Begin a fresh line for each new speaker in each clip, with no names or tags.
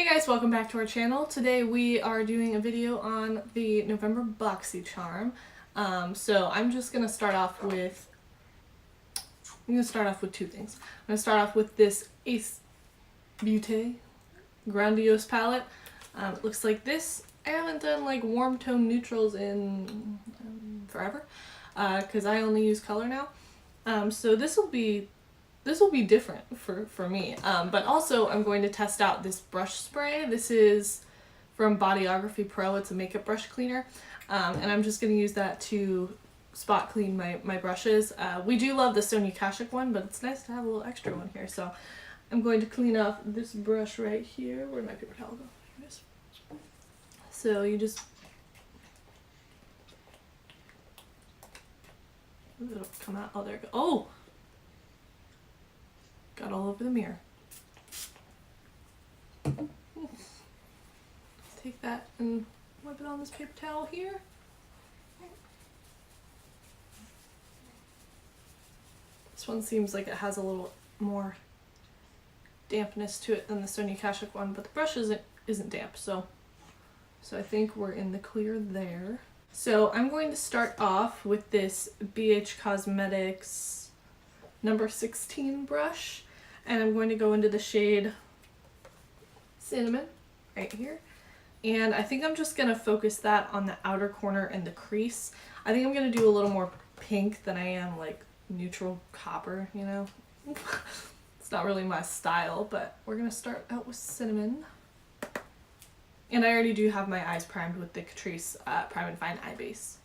Hey guys, welcome back to our channel. Today we are doing a video on the November Boxycharm. So I'm just gonna start off with two things. I'm gonna start off with this Ace Beauté Grandiose palette. It looks like this. I haven't done like warm tone neutrals in forever, because I only use color now. So this will be different for me. But also I'm going to test out this brush spray. This is from Bodyography Pro. It's a makeup brush cleaner. And I'm just going to use that to spot clean my brushes. We do love the xoxo one, but it's nice to have a little extra one here. So I'm going to clean off this brush right here. Where'd my paper towel go? Here it is. So you just... It'll come out. Oh, there it goes. Oh! Got all over the mirror. Take that and wipe it on this paper towel here. This one seems like it has a little more dampness to it than the xoxo one, but the brush isn't damp, so I think we're in the clear there. So I'm going to start off with this BH Cosmetics number 16 brush, and I'm going to go into the shade Cinnamon right here, and I think I'm just going to focus that on the outer corner and the crease. I think I'm going to do a little more pink than I am like neutral copper, you know. It's not really my style, but we're going to start out with Cinnamon. And I already do have my eyes primed with the Catrice Prime and Fine Eye Base.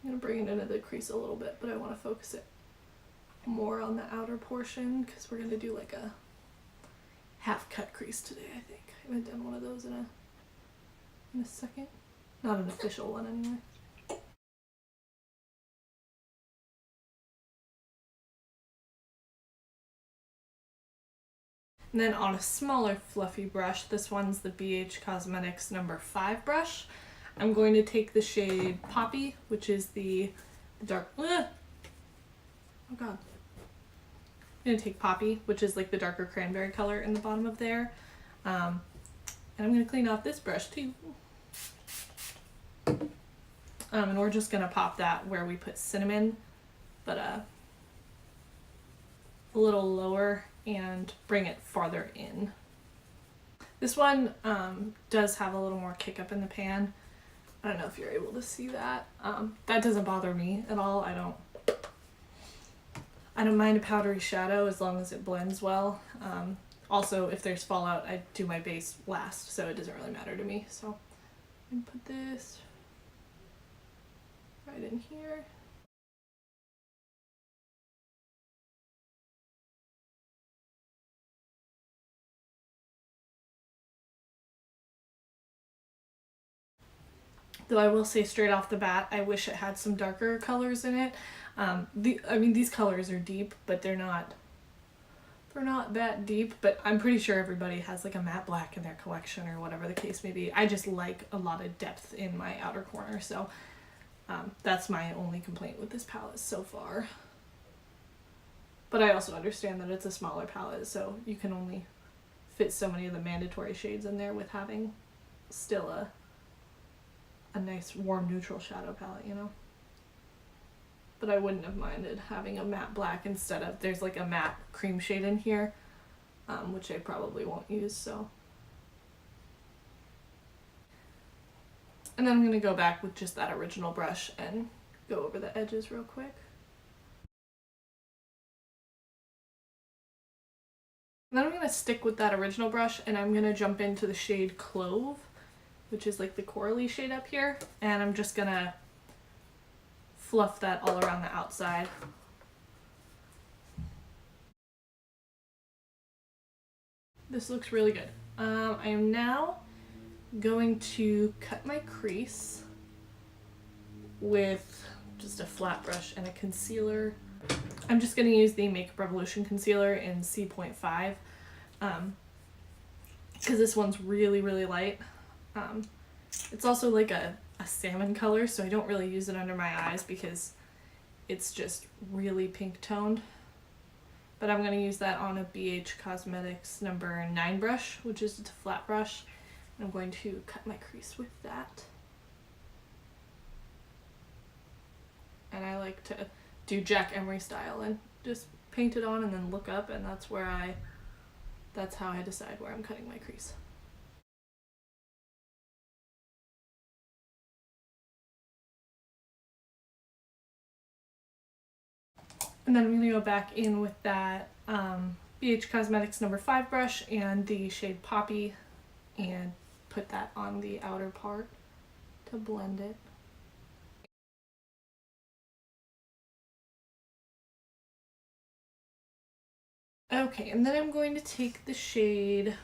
I'm going to bring it into the crease a little bit, but I want to focus it more on the outer portion because we're going to do like a half cut crease today, I think. I haven't done one of those in a second. Not an official one anyway. And then on a smaller fluffy brush, this one's the BH Cosmetics number 5 brush. I'm going to take the shade Poppy, which is the dark... Oh god. I'm going to take Poppy, which is like the darker cranberry color in the bottom of there. And I'm going to clean off this brush too. And we're just going to pop that where we put Cinnamon, but a little lower, and bring it farther in. This one does have a little more kick up in the pan. I don't know if you're able to see that. That doesn't bother me at all. I don't mind a powdery shadow as long as it blends well. Also, if there's fallout, I do my base last, so it doesn't really matter to me. So I'm gonna put this right in here. Though I will say straight off the bat, I wish it had some darker colors in it. I mean, these colors are deep, but they're not that deep, but I'm pretty sure everybody has like a matte black in their collection or whatever the case may be. I just like a lot of depth in my outer corner, so that's my only complaint with this palette so far. But I also understand that it's a smaller palette, so you can only fit so many of the mandatory shades in there with having still a nice warm neutral shadow palette, you know. But I wouldn't have minded having a matte black instead of, there's like a matte cream shade in here, which I probably won't use, so. And then I'm going to go back with just that original brush and go over the edges real quick. And then I'm going to stick with that original brush, and I'm going to jump into the shade Clove, which is like the corally shade up here, and I'm just gonna fluff that all around the outside. This looks really good. I am now going to cut my crease with just a flat brush and a concealer. I'm just gonna use the Makeup Revolution concealer in C.5 because this one's really, really light. It's also like a salmon color, so I don't really use it under my eyes because it's just really pink toned. but I'm going to use that on a BH Cosmetics number 9 brush, which is a flat brush. And I'm going to cut my crease with that. And I like to do Jack Emery style and just paint it on and then look up, and that's how I decide where I'm cutting my crease. And then I'm going to go back in with that BH Cosmetics number 5 brush and the shade Poppy and put that on the outer part to blend it. Okay, and then I'm going to take the shade,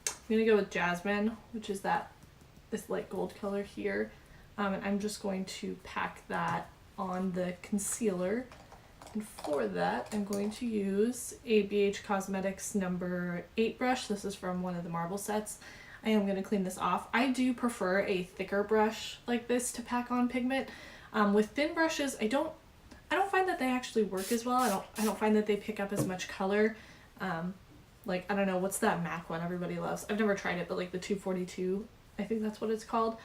I'm going to go with Jasmine, which is this light gold color here, and I'm just going to pack that on the concealer. And for that, I'm going to use a BH Cosmetics number 8 brush. This is from one of the marble sets. I am going to clean this off. I do prefer a thicker brush like this to pack on pigment. With thin brushes, I don't find that they actually work as well. I don't find that they pick up as much color. Like, I don't know, what's that MAC one everybody loves? I've never tried it, but like the 242, I think that's what it's called.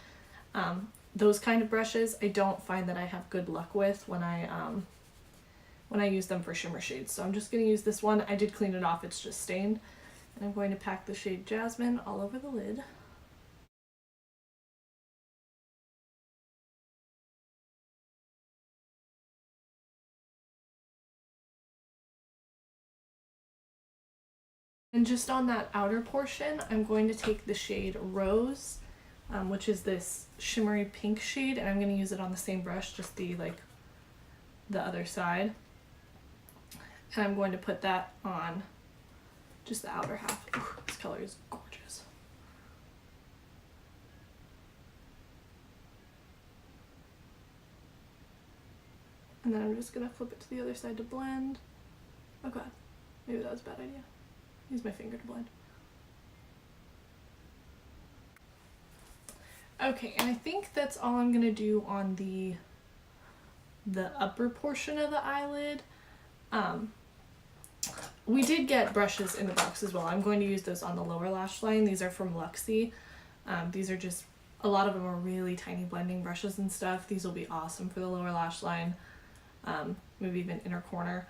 Those kind of brushes, I don't find that I have good luck with when I use them for shimmer shades. So I'm just going to use this one. I did clean it off, it's just stained. And I'm going to pack the shade Jasmine all over the lid. And just on that outer portion, I'm going to take the shade Rose, which is this shimmery pink shade, and I'm going to use it on the same brush, just the other side. And I'm going to put that on just the outer half. Ooh, this color is gorgeous. And then I'm just going to flip it to the other side to blend. Oh god, maybe that was a bad idea. Use my finger to blend. Okay, and I think that's all I'm going to do on the upper portion of the eyelid. We did get brushes in the box as well. I'm going to use those on the lower lash line. These are from Luxie. These are just, a lot of them are really tiny blending brushes and stuff. These will be awesome for the lower lash line, maybe even inner corner.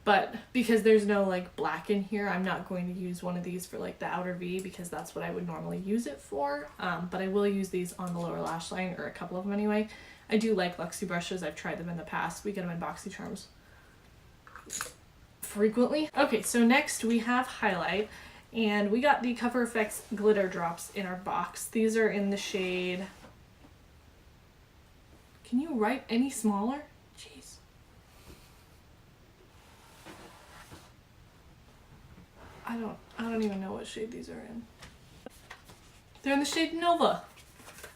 But because there's no like black in here, I'm not going to use one of these for like the outer V, because that's what I would normally use it for. But I will use these on the lower lash line, or a couple of them anyway. I do like Luxie brushes. I've tried them in the past. We get them in Boxycharms frequently. Okay, so next we have highlight, and we got the Cover FX glitter drops in our box. These are in the shade, can you write any smaller? Jeez. I don't even know what shade these are in. They're in the shade Nova.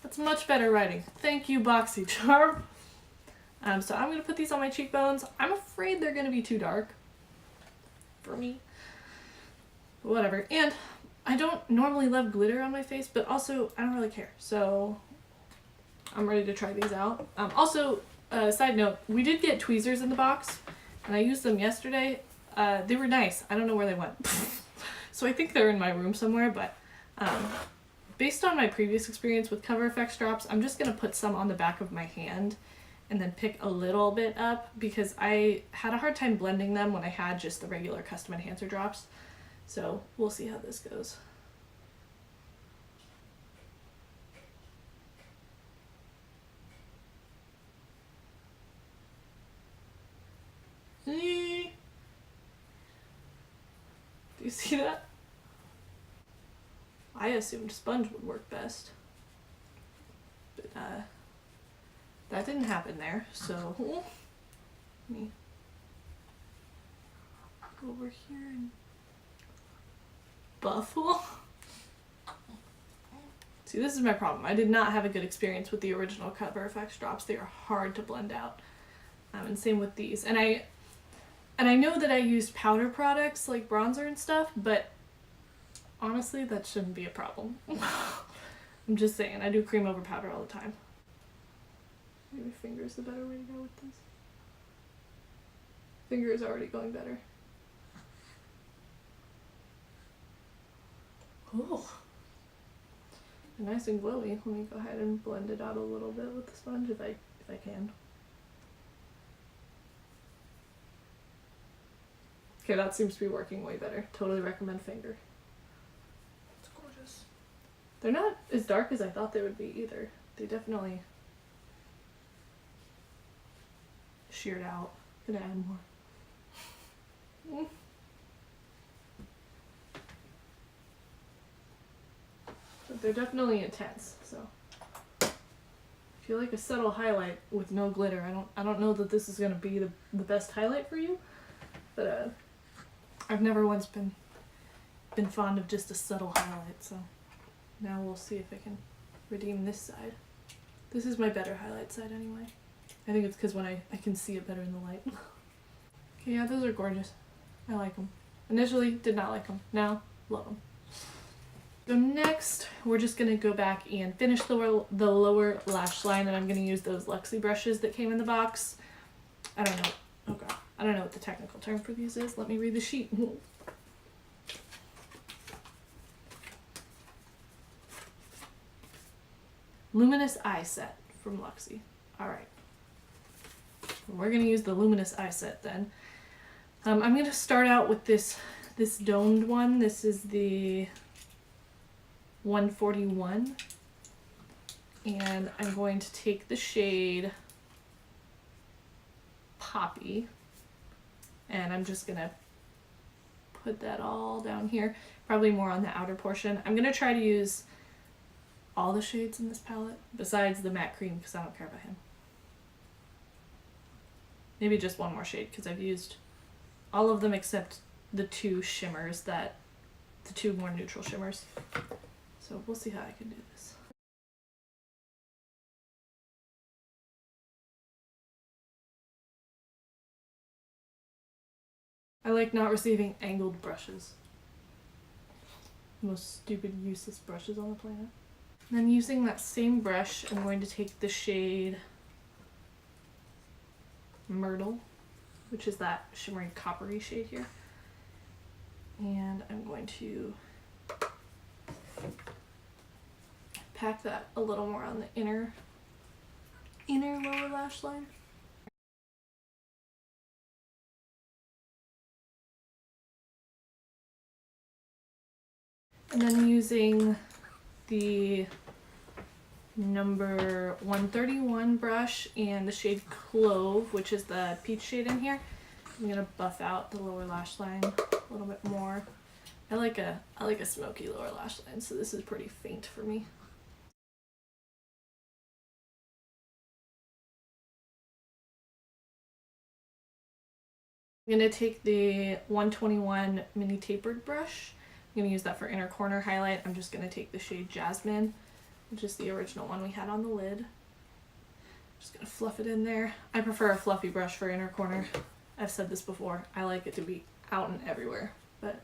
That's much better writing. Thank you, Boxycharm. So I'm gonna put these on my cheekbones. I'm afraid they're gonna be too dark for me. Whatever. And I don't normally love glitter on my face, but also I don't really care. So I'm ready to try these out. Also, side note, we did get tweezers in the box, and I used them yesterday. They were nice. I don't know where they went. So I think they're in my room somewhere, but based on my previous experience with Cover FX drops, I'm just gonna put some on the back of my hand and then pick a little bit up, because I had a hard time blending them when I had just the regular custom enhancer drops. So we'll see how this goes. Do you see that? I assumed sponge would work best, but that didn't happen there, so let me go over here and buffle. See, this is my problem. I did not have a good experience with the original Cover FX drops. They are hard to blend out, and same with these. And I know that I used powder products like bronzer and stuff, but honestly, that shouldn't be a problem. I'm just saying, I do cream over powder all the time. Maybe finger's the better way to go with this. finger is already going better. Oh, nice and glowy. Let me go ahead and blend it out a little bit with the sponge if I can. Okay, that seems to be working way better. Totally recommend finger. It's gorgeous. They're not as dark as I thought they would be either. They definitely sheared out. Gonna add more. But they're definitely intense, so if you like a subtle highlight with no glitter, I don't know that this is gonna be the best highlight for you, but I've never once been fond of just a subtle highlight, so now we'll see if I can redeem this side. This is my better highlight side anyway. I think it's because when I can see it better in the light. Okay, yeah, those are gorgeous. I like them. Initially, did not like them. Now, love them. So next, we're just going to go back and finish the lower lash line, and I'm going to use those Luxie brushes that came in the box. I don't know. Oh god. I don't know what the technical term for these is. Let me read the sheet. Luminous Eye Set from Luxie. Alright. We're going to use the Luminous Eye Set then. I'm going to start out with this domed one. This is the 141. And I'm going to take the shade Poppy. And I'm just going to put that all down here. Probably more on the outer portion. I'm going to try to use all the shades in this palette, besides the matte cream, because I don't care about him. Maybe just one more shade, because I've used all of them except the two shimmers, the two more neutral shimmers. So we'll see how I can do this. I like not receiving angled brushes. The most stupid, useless brushes on the planet. And then using that same brush, I'm going to take the shade Myrtle, which is that shimmery coppery shade here. And I'm going to pack that a little more on the inner lower lash line. And then using the number 131 brush and the shade Clove, which is the peach shade in here, I'm gonna buff out the lower lash line a little bit more. I like a smoky lower lash line, so this is pretty faint for me. I'm gonna take the 121 mini tapered brush. I'm going to use that for inner corner highlight. I'm just going to take the shade Jasmine, which is the original one we had on the lid. Just going to fluff it in there. I prefer a fluffy brush for inner corner. I've said this before. I like it to be out and everywhere, but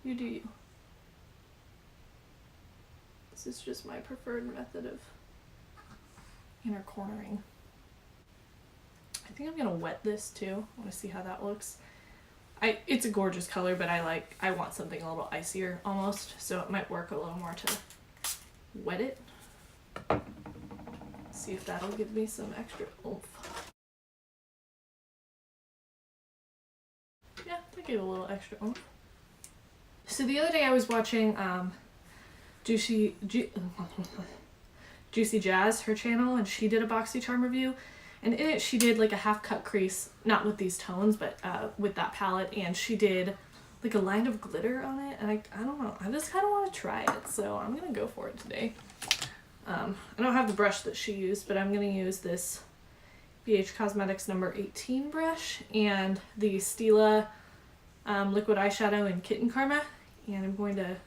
you do you. This is just my preferred method of inner cornering. I think I'm going to wet this too. I want to see how that looks. It's a gorgeous color, but I want something a little icier almost, so it might work a little more to wet it. See if that'll give me some extra oomph. Yeah, that gave a little extra oomph. So the other day I was watching Juicy Jazz, her channel, and she did a Boxycharm review. And in it, she did like a half cut crease, not with these tones, but with that palette, and she did like a line of glitter on it, and I don't know, I just kind of want to try it, so I'm going to go for it today. I don't have the brush that she used, but I'm going to use this BH Cosmetics number 18 brush and the Stila liquid eyeshadow in Kitten Karma, and I'm going to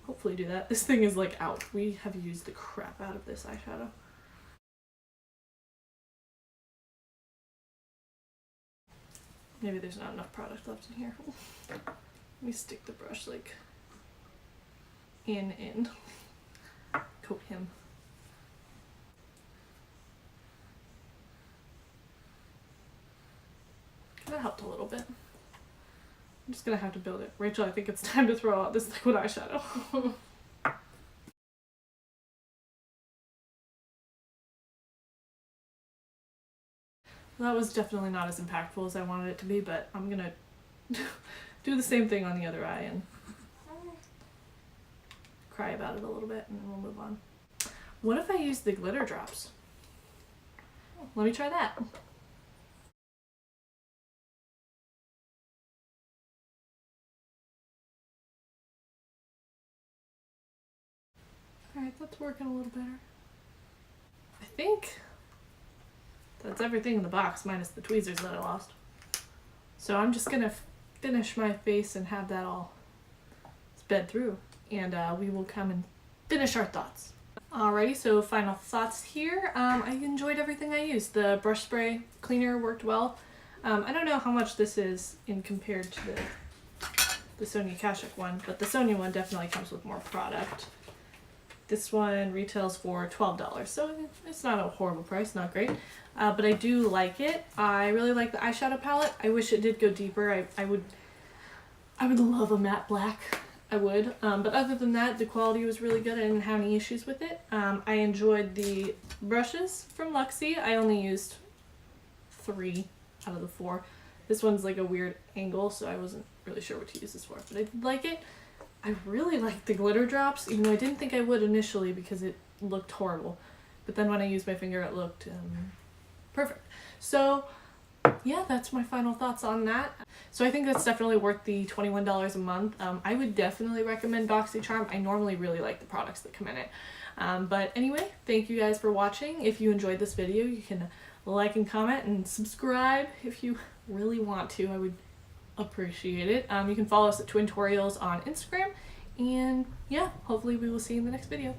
hopefully do that. This thing is like out. We have used the crap out of this eyeshadow. Maybe there's not enough product left in here. Let me stick the brush like in. Coat him. that helped a little bit. I'm just gonna have to build it. Rachel, I think it's time to throw out this liquid eyeshadow. That was definitely not as impactful as I wanted it to be, but I'm gonna do the same thing on the other eye and cry about it a little bit, and then we'll move on. What if I use the glitter drops? Let me try that. Alright, that's working a little better. I think that's everything in the box, minus the tweezers that I lost. So I'm just gonna finish my face and have that all sped through, and we will come and finish our thoughts. Alrighty, so final thoughts here. I enjoyed everything I used. The brush spray cleaner worked well. I don't know how much this is in compared to the Sonia Kashuk one, but the Sonia one definitely comes with more product. This one retails for $12, so it's not a horrible price, not great, but I do like it. I really like the eyeshadow palette. I wish it did go deeper. I would love a matte black. I would, but other than that, the quality was really good. I didn't have any issues with it. I enjoyed the brushes from Luxie. I only used 3 out of the 4. This one's like a weird angle, so I wasn't really sure what to use this for, but I did like it. I really liked the glitter drops, even though I didn't think I would initially because it looked horrible. But then when I used my finger, it looked perfect. So yeah, that's my final thoughts on that. So I think that's definitely worth the $21 a month. I would definitely recommend Boxycharm. I normally really like the products that come in it. But anyway, thank you guys for watching. If you enjoyed this video, you can like and comment and subscribe if you really want to. I would appreciate it. You can follow us at Twintorials on Instagram, and yeah, hopefully we will see you in the next video.